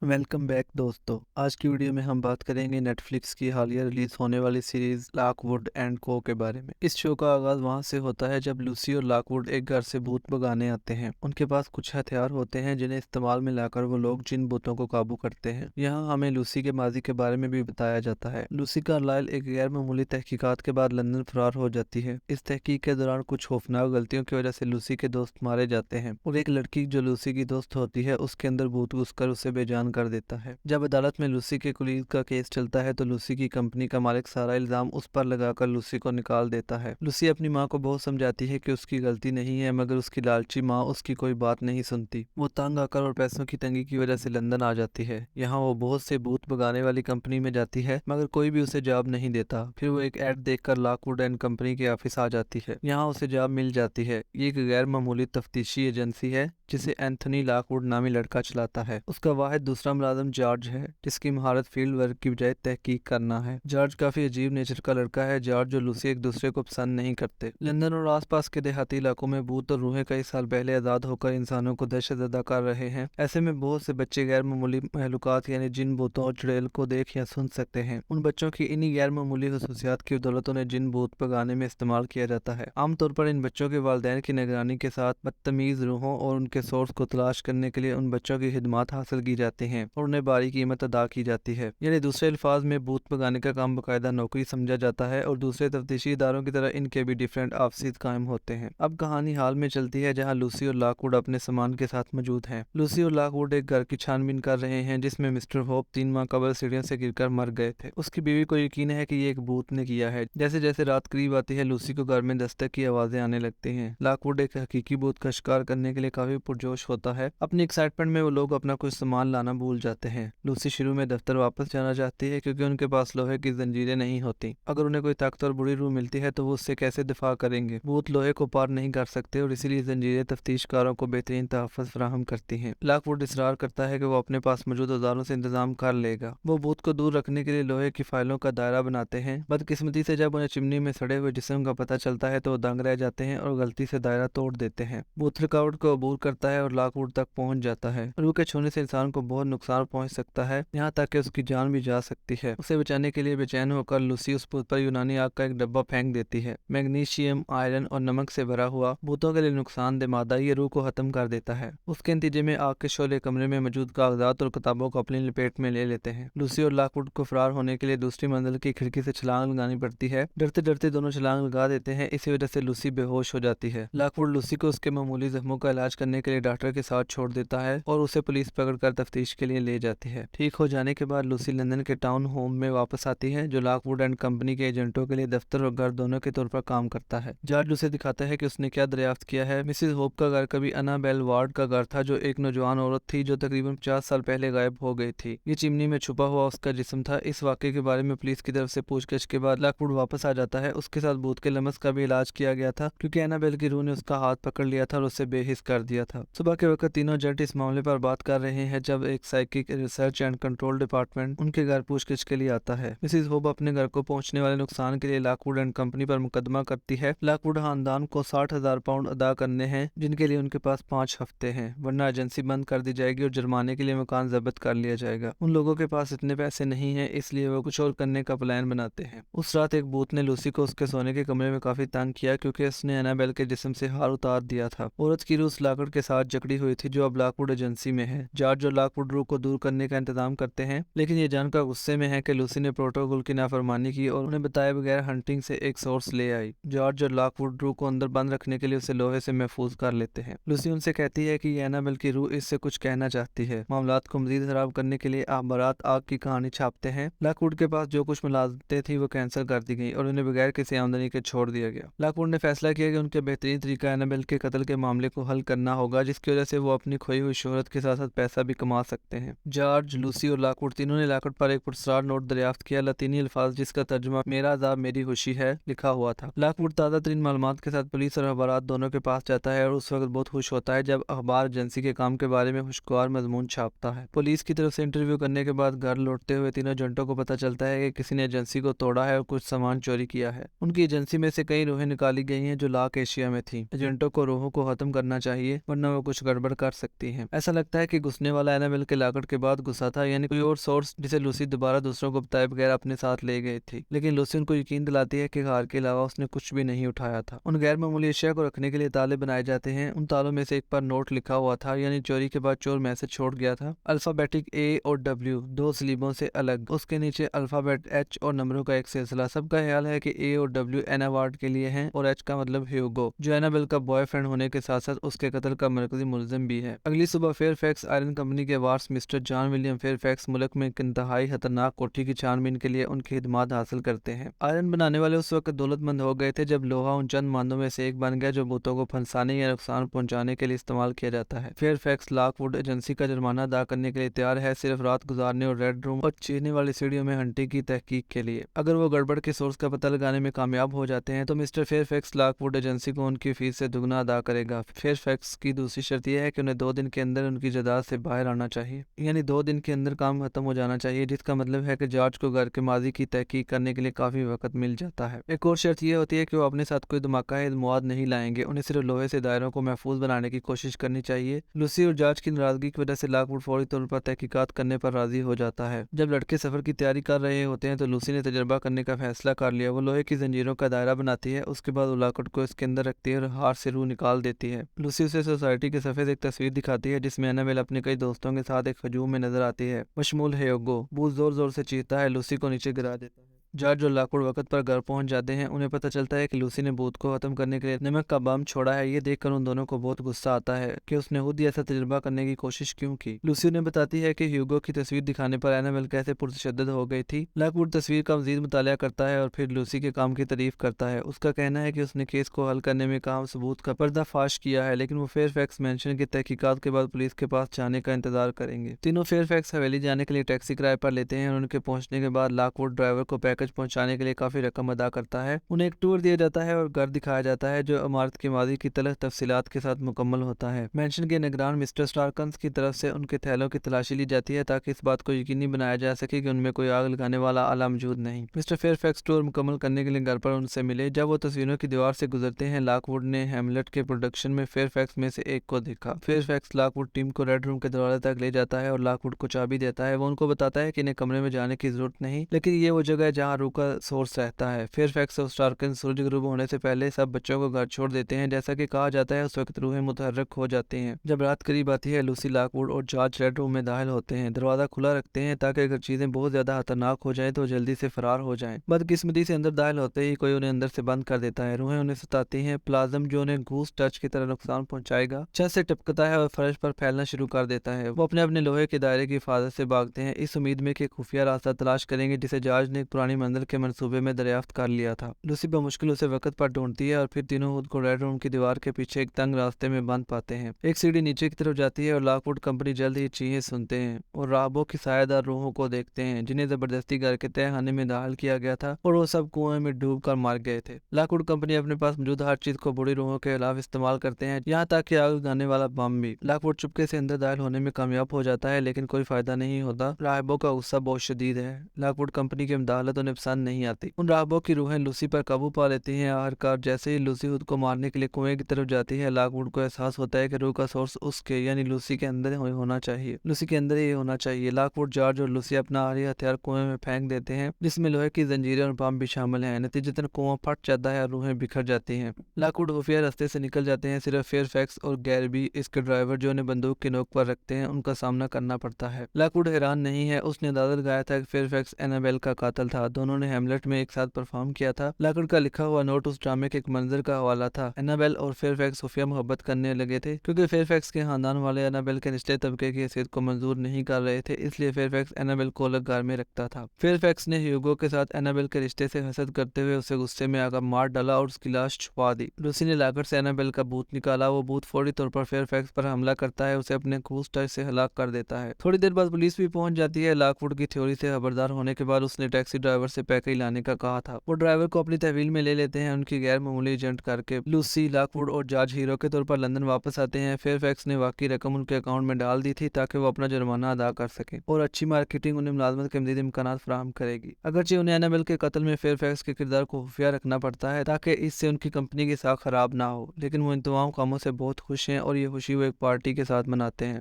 Welcome back दोस्तों। आज की वीडियो में हम बात करेंगे नेटफ्लिक्स की हालिया रिलीज होने वाली सीरीज लॉकवुड एंड को के बारे में। इस शो का आगाज वहां से होता है जब लूसी और लॉकवुड एक घर से भूत भगाने आते हैं। उनके पास कुछ हथियार होते हैं जिन्हें इस्तेमाल में लाकर वो लोग जिन भूतों को काबू करते हैं। यहाँ हमें लूसी के माजी के बारे में भी बताया जाता है। लूसी कार्लाइल एक गैर मामूली तहकीकात के बाद लंदन फरार हो जाती है। इस तहकीक के दौरान कुछ खौफनाक गलतियों की वजह से लूसी के दोस्त मारे जाते हैं और एक लड़की जो लूसी की दोस्त होती है उसके अंदर भूत घुसकर उसे बेजान कर देता है। जब अदालत में लूसी के कुलीग का केस चलता है तो लूसी की कंपनी का मालिक सारा इल्जाम उस पर लगाकर लूसी को निकाल देता है। लूसी अपनी माँ को बहुत समझाती है कि उसकी गलती नहीं है, मगर उसकी लालची माँ उसकी कोई बात नहीं सुनती। वो तंग आकर और पैसों की तंगी की वजह से लंदन आ जाती है। यहाँ वो बहुत से भूत भगाने वाली कंपनी में जाती है मगर कोई भी उसे जॉब नहीं देता। फिर वो एक ऐड देखकर लॉकवुड एंड कंपनी के ऑफिस आ जाती है। यहाँ उसे जॉब मिल जाती है। ये एक गैर मामूली तफ्तीशी एजेंसी है जिसे एंथनी लॉकवुड नामी लड़का चलाता है। उसका वाहिद दूसरा मुलाजिम जॉर्ज है जिसकी महारत फील्ड वर्क की बजाय तहकीक करना है। जॉर्ज काफी अजीब नेचर का लड़का है। जॉर्ज और लूसी एक दूसरे को पसंद नहीं करते। लंदन और आसपास के देहाती इलाकों में भूत और रूहें कई साल पहले आजाद होकर इंसानों को दहशतज़दा कर रहे हैं। ऐसे में बहुत से बच्चे गैर मामूली महलूकात यानी जिन भूतों और चुड़ैल को देख या सुन सकते हैं। उन बच्चों की इन्हीं गैर मामूली खसूसियात की बदौलत उन्हें जिन भूत भगाने में इस्तेमाल किया जाता है। आमतौर पर इन बच्चों के वालिदैन की निगरानी के साथ बदतमीज रूहों और उनके सोर्स को तलाश करने के लिए उन बच्चों की खिदमत हासिल की जाती हैं और उन्हें भारी कीमत अदा की जाती है। यानी दूसरे अल्फाज में भूत भगाने का काम बाकायदा नौकरी समझा जाता है और दूसरे तफ्तीशी इदारों की तरह इनके भी डिफरेंट ऑफिस कायम होते हैं। अब कहानी हाल में चलती है जहाँ लूसी और लॉकवुड अपने सामान के साथ मौजूद हैं। लूसी और लॉकवुड एक घर की छानबीन कर रहे हैं जिसमें मिस्टर होप 3 माह कबल सीढ़ियों से गिरकर मर गए थे। उसकी बीवी को यकीन है कि ये एक भूत ने किया है। जैसे जैसे रात करीब आती है लूसी को घर में दस्तक की आवाजें आने लगती हैं। लॉकवुड एक हकीकी भूत का शिकार करने के लिए काफी पुरजोश होता है। अपनी एक्साइटमेंट में वो लोग अपना कुछ सामान लाना भूल जाते हैं। लूसी शुरू में दफ्तर वापस जाना चाहती है क्योंकि उनके पास लोहे की जंजीरें नहीं होती। अगर उन्हें कोई ताकतवर बुरी रूह मिलती है तो वो उससे कैसे दिफा करेंगे। भूत लोहे को पार नहीं कर सकते और इसीलिए जंजीरें तफ्तीशकारों को बेहतरीन तहफ़्फ़ुज़ फराहम करती हैं। लॉकवुड इसरार करता है कि वो अपने पास मौजूद औजारों से इंतजाम कर लेगा। वो भूत को दूर रखने के लिए लोहे की फाइलों का दायरा बनाते हैं। बदकिस्मती से जब उन्हें चिमनी में सड़े हुए जिस्म का पता चलता है तो वो दंग रह जाते हैं और गलती से दायरा तोड़ देते हैं। भूत रुकावट को अबूर करता है और लॉकवुड तक पहुंच जाता है। रूह के छूने से इंसान को बहुत नुकसान पहुंच सकता है, यहाँ तक कि उसकी जान भी जा सकती है। उसे बचाने के लिए बेचैन होकर लूसी उस भूत पर यूनानी आग का एक डब्बा फेंक देती है। मैग्नीशियम, आयरन और नमक से भरा हुआ, भूतों के लिए नुकसानदेह मादा ये रूह को खत्म कर देता है। उसके नतीजे में आग के शोले कमरे में मौजूद कागजात और किताबों को अपनी लपेट में ले लेते हैं। लूसी और लॉकवुड को फरार होने के लिए दूसरी मंजिल की खिड़की से छलांग लगानी पड़ती है। डरते डरते दोनों छलांग लगा देते हैं। इसी वजह से लूसी बेहोश हो जाती है। लॉकवुड लूसी को उसके मामूली जख्मों का इलाज करने के लिए डॉक्टर के साथ छोड़ देता है और उसे पुलिस पकड़कर तफ्तीश के लिए ले जाती है। ठीक हो जाने के बाद लूसी लंदन के टाउन होम में वापस आती है जो लॉकवुड एंड कंपनी के एजेंटों के लिए दफ्तर और घर दोनों के तौर पर काम करता है। जॉर्ज उसे दिखाता है कि उसने क्या दरियाफ्त किया है। मिसिज होप का घर कभी अनाबेल वार्ड का घर था जो एक नौजवान औरत थी जो तकरीबन 50 साल पहले गायब हो गई थी। ये चिमनी में छुपा हुआ उसका जिस्म था। इस वाकये के बारे में पुलिस की तरफ से पूछताछ के बाद लॉकवुड वापस आ जाता है। उसके साथ भूत के लमस का भी इलाज किया गया था क्योंकि एनाबेल की रूह ने उसका हाथ पकड़ लिया था और उसे बेहिस कर दिया था। सुबह के वक्त तीनों एजेंट इस मामले पर बात कर रहे हैं जब एक psychic research and control department उनके घर पूछताछ के लिए आता है। मिसिज होप अपने घर को पहुंचने वाले नुकसान के लिए लॉकवुड एंड कंपनी पर मुकदमा करती है। लॉकवुड खानदान को 60,000 पाउंड अदा करने हैं जिनके लिए उनके पास 5 हफ्ते हैं, वरना एजेंसी बंद कर दी जाएगी और जुर्माने के लिए मकान जब्त कर लिया जाएगा। उन लोगों के पास इतने पैसे नहीं है, इसलिए वो कुछ और करने का प्लान बनाते हैं। उस रात एक भूत ने लूसी को उसके सोने के कमरे में काफी तंग किया क्योंकि उसने एनाबेल के जिस्म से हार उतार दिया था। औरत की रूह उस लॉकवुड के साथ जकड़ी हुई थी जो अब लॉकवुड एजेंसी में है। जॉर्ज और लॉकवुड रूह को दूर करने का इंतजाम करते हैं, लेकिन ये जानकर गुस्से में है कि लूसी ने प्रोटोकॉल की नाफरमानी की और उन्हें बताए बगैर हंटिंग से एक सोर्स ले आई। जॉर्ज और लॉकवुड रूह को अंदर बंद रखने के लिए उसे लोहे से महफूज कर लेते हैं। लूसी उनसे कहती है कि एनाबेल की रूह इससे कुछ कहना चाहती है। मामलात को मजीद खराब करने के लिए अखबारात आग की कहानी छापते हैं। लॉकवुड के पास जो कुछ मुलाजमतें थी वो कैंसिल कर दी गई और उन्हें बगैर किसी आमदनी के छोड़ दिया गया। लॉकवुड ने फैसला किया कि उनके बेहतरीन तरीका एनाबेल के कत्ल के मामले को हल करना होगा, जिसकी वजह से वो अपनी खोई हुई शोहरत के साथ साथ पैसा भी कमा सकते हैं। जॉर्ज, लूसी और लॉकवुड तीनों ने लॉकवुड पर एक पुरस्कार नोट दरियाफ्त किया। लतीनी अल्फाज जिसका तर्जुमा मेरा अजाब मेरी खुशी है लिखा हुआ था। लॉकवुड ताज़ा तरीन मालूमात के साथ पुलिस और अखबारात दोनों के पास जाता है और उस वक्त बहुत खुश होता है जब अखबार एजेंसी के काम के बारे में खुशगवार मजमून छापता है। पुलिस की तरफ से इंटरव्यू करने के बाद घर लौटते हुए तीनों एजेंटों को पता चलता है कि किसी ने एजेंसी को तोड़ा है और कुछ सामान चोरी किया है। उनकी एजेंसी में से कई रूहें निकाली गई हैं जो लाक एशिया में थी। एजेंटों को रूहों को खत्म करना चाहिए वरना वरना वो कुछ गड़बड़ कर सकती है। ऐसा लगता है कि घुसने वाला एनाबेल के लॉकर के बाद गुस्सा था, यानी कोई और सोर्स जिसे लूसी दोबारा दूसरों को बताए बगैर अपने साथ ले गई थी। लेकिन लूसी उनको यकीन दिलाती है कि कार के अलावा उसने कुछ भी नहीं उठाया था। उन गैर मामूली अशिया को रखने के लिए ताले बनाए जाते हैं। उन तालों में से एक पर नोट लिखा हुआ था, यानी चोरी के बाद चोर मैसेज छोड़ गया था, अल्फाबेटिक ए और डब्ल्यू, दो स्लीबों से अलग। उसके नीचे अल्फाबेट एच और नंबरों का एक सिलसिला। सबका ख्याल है कि ए और डब्ल्यू एना वार्ड के लिए हैं और एच का मतलब ह्यूगो, जो एनाबेल का बॉयफ्रेंड होने के साथ साथ उसके कत्ल का मरकजी मुलजिम भी है। अगली सुबह फेयरफैक्स आयरन कंपनी के wars mister John William Fairfax मुल्क में एक इंतहाई खतरनाक कोठी की छानबीन के लिए उनकी खिदमात हासिल करते हैं। आयरन बनाने वाले उस वक्त दौलतमंद हो गए थे जब लोहा उन चंद मादों में से एक बन गया जो भूतों को फंसाने या नुकसान पहुंचाने के लिए इस्तेमाल किया जाता है। फेयरफैक्स लॉकवुड एजेंसी का जुर्माना अदा करने के लिए तैयार है, सिर्फ रात गुजारने और रेड रूम और चीरने वाली सीढ़ियों में हंटिंग की तहकीक के लिए। अगर वो गड़बड़ के सोर्स का पता लगाने में कामयाब हो जाते हैं तो मिस्टर फेयरफैक्स लॉकवुड एजेंसी को उनकी फीस से दुगना अदा करेगा। फेयरफैक्स की दूसरी शर्त यह है कि उन्हें 2 दिन के अंदर उनकी जायदाद से बाहर आना चाहिए, यानी 2 दिन के अंदर काम खत्म हो जाना चाहिए, जिसका मतलब है कि जॉर्ज को घर के माजी की तहकीक करने के लिए काफी वक्त मिल जाता है। एक और शर्त यह होती है कि वो अपने साथ कोई धमाका मवाद नहीं लाएंगे, उन्हें सिर्फ लोहे से दायरों को महफूज बनाने की कोशिश करनी चाहिए। लूसी और जॉर्ज की नाराजगी की वजह से लॉकवुड फौरी तौर पर तहकीकात करने पर राजी हो जाता है। जब लड़के सफर की तैयारी कर रहे होते हैं तो लूसी ने तजर्बा करने का फैसला कर लिया। वो लोहे की जंजीरों का दायरा बनाती है, उसके बाद वो लॉकवुड को इसके अंदर रखती है और हार से रूह निकाल देती है। लूसी उसे सोसाइटी के सफेद एक तस्वीर दिखाती है जिसमें एनाबेल अपने कई दोस्तों के साथ एक हजूम में नजर आती है, बशमूल ह्यूगो। बूथ जोर जोर से चीखता है, लूसी को नीचे गिरा देता है। जॉर्ज और लॉकवुड वक्त पर घर पहुंच जाते हैं। उन्हें पता चलता है कि लूसी ने भूत को खत्म करने के लिए नमक का बम छोड़ा है। ये देखकर उन दोनों को बहुत गुस्सा आता है कि उसने खुद ही ऐसा तजुर्बा करने की कोशिश क्यों की। लूसी उन्हें बताती है कि ह्यूगो की तस्वीर दिखाने पर एनाबेल कैसे पुरतशद्दद हो गई थी। लॉकवुड तस्वीर का मजीद मुतालिया करता है और फिर लूसी के काम की तारीफ करता है। उसका कहना है कि उसने केस को हल करने में काम सबूत का पर्दाफाश किया है, लेकिन वो फेयरफैक्स मेंशन की तहकीकात के बाद पुलिस के पास जाने का इंतजार करेंगे। तीनों फेयरफैक्स हवेली जाने के लिए टैक्सी किराए पर लेते हैं और उनके पहुंचने के बाद लॉकवुड ड्राइवर को पैकेज पहुंचाने के लिए काफी रकम अदा करता है। उन्हें एक टूर दिया जाता है और घर दिखाया जाता है जो इमारत की मादी की तलख तफसीलात के साथ मुकम्मल होता है। मेंशन के निगरान मिस्टर स्टारकंस की तरफ से उनके थैलों की तलाशी ली जाती है ताकि इस बात को यकीनी बनाया जा सके कि उनमें कोई आग लगाने वाला आला मौजूद नहीं। मिस्टर फेयरफैक्स टूर मुकम्मल करने के लिए घर पर उनसे मिले। जब वो तस्वीरों की दीवार से गुजरते हैं, लॉकवुड ने हैमलेट के प्रोडक्शन में फेयरफैक्स में से एक को देखा। फेयरफैक्स लॉकवुड टीम को रेड रूम के दरवाजे तक ले जाता है और लॉकवुड को चाबी देता है। वो उनको बताता है कि इन्हें कमरे में जाने की जरूरत नहीं, लेकिन ये वो जगह है जहाँ रूह का सोर्स रहता है। फेयरफैक्स और स्टारकंस सूरज गुरूब होने से पहले सब बच्चों को घर छोड़ देते हैं। जैसा कि कहा जाता है उस वक्त रूहें मुतहर्रिक हो जाती हैं। जब रात करीब आती है, लूसी, लॉकवुड और जॉर्ज रेड रूम में दाखिल होते हैं। दरवाजा खुला रखते हैं ताकि अगर चीजें बहुत ज्यादा खतरनाक हो जाएं तो जल्दी से फरार हो जाएं। बदकिस्मती से अंदर दाखिल होते ही कोई उन्हें अंदर से बंद कर देता है। रूहें उन्हें सताती हैं। प्लाज्म जो उन्हें घूस टच की तरह नुकसान पहुंचाएगा छत से टपकता है और फर्श पर फैलना शुरू कर देता है। वो अपने अपने लोहे के दायरे की हिफाजत से भागते हैं, इस उम्मीद में कि खुफिया रास्ता तलाश करेंगे जिसे जॉर्ज ने एक पुरानी मंजिल के मंसूबे में दरियाफ्त कर लिया था। लूसी मुश्किल उसे वक्त पर ढूंढती है और फिर तीनों खुद को रेड रूम की दीवार के पीछे एक तंग रास्ते में बंद पाते हैं। एक सीढ़ी नीचे की तरफ जाती है और लॉकवुड कंपनी जल्द ही चीखें सुनते हैं और राहबों की सायेदार रूहों को देखते हैं जिन्हें जबरदस्ती घर के तहखाने में दाखिल किया गया था और वो सब कुएं में डूब कर मार गए थे। लॉकवुड कंपनी अपने पास मौजूद हर चीज को बुरी रूहों के खिलाफ इस्तेमाल करते हैं, यहाँ तक कि आग लगाने वाला बम भी। लॉकवुड चुपके से अंदर दाखिल होने में कामयाब हो जाता है, लेकिन कोई फायदा नहीं होता। राहबों का गुस्सा बहुत शदीद है। लॉकवुड कंपनी की मुदाखलत उन्हें पसंद नहीं आती। उन राहबों की रूहें लूसी पर काबू पा लेती हैं। आखिरकार जैसे ही लूसी खुद को मारने के लिए कुएं की तरफ जाती है, लॉकवुड को एहसास होता है कि रूह का सोर्स उसके यानी लूसी के अंदर होना चाहिए। लूसी के अंदर ही होना चाहिए। लॉकवुड, जॉर्ज और लूसी अपना आखिरी हथियार कुएं में फेंक देते हैं जिसमें लोहे की जंजीरें और बम भी शामिल हैं। नतीजतन कुआं फट जाता है और रूहें बिखर जाती हैं। लॉकवुड खुफिया रास्ते से निकल जाते हैं। सिर्फ फेयरफैक्स और गैरबी, इसके ड्राइवर जो उन्हें बंदूक की नोक पर रखते हैं, उनका सामना करना पड़ता है। लॉकवुड हैरान नहीं है। उसने अंदाजा लगाया था कि फेयरफैक्स एनाबेल का कातिल था। दोनों ने हैमलेट में एक साथ परफॉर्म किया था। लॉकवुड का लिखा हुआ नोट उस ड्रामे के एक मंजर का हवाला था। एनाबेल और फेयरफैक्स खुफिया मोहब्बत करने लगे थे। क्योंकि फेयरफैक्स के खानदान वाले एनाबेल के निचले तबके की हैसियत को मंजूर नहीं कर रहे थे, इसलिए फेयरफैक्स एनाबेल को अलग घर में रखता था। फेयरफैक्स ने ह्यूगो के साथ एनाबेल के रिश्ते से हसद करते हुए उसे गुस्से में आकर मार डाला और उसकी लाश छुपा दी। लूसी ने लाकर से एनाबेल का भूत निकाला। वो भूत फौरी तौर पर फेयरफैक्स पर हमला करता है, उसे अपने घूस टच से हलाक कर देता है। थोड़ी देर बाद पुलिस भी पहुंच जाती है। लॉकवुड की थ्योरी से खबरदार होने के बाद उसने टैक्सी ड्राइवर ڈرائیور سے پیکج لانے کا کہا تھا۔ وہ ڈرائیور کو اپنی تحویل میں لے لیتے ہیں۔ ان کی غیر معمولی ایجنٹ کر کے لوسی، لاک ووڈ اور جارج ہیرو کے طور پر لندن واپس آتے ہیں۔ فیئر فیکس نے واقعی رقم ان کے اکاؤنٹ میں ڈال دی تھی تاکہ وہ اپنا جرمانہ ادا کر سکیں، اور اچھی مارکیٹنگ انہیں ملازمت کے مزید امکانات فراہم کرے گی۔ اگرچہ انہیں اینابیل کے قتل میں فیئر فیکس کے کردار کو خفیہ رکھنا پڑتا ہے تاکہ اس سے ان کی کمپنی کی ساکھ خراب نہ ہو، لیکن وہ ان تمام کاموں سے بہت خوش ہیں اور یہ خوشی وہ ایک پارٹی کے ساتھ مناتے ہیں۔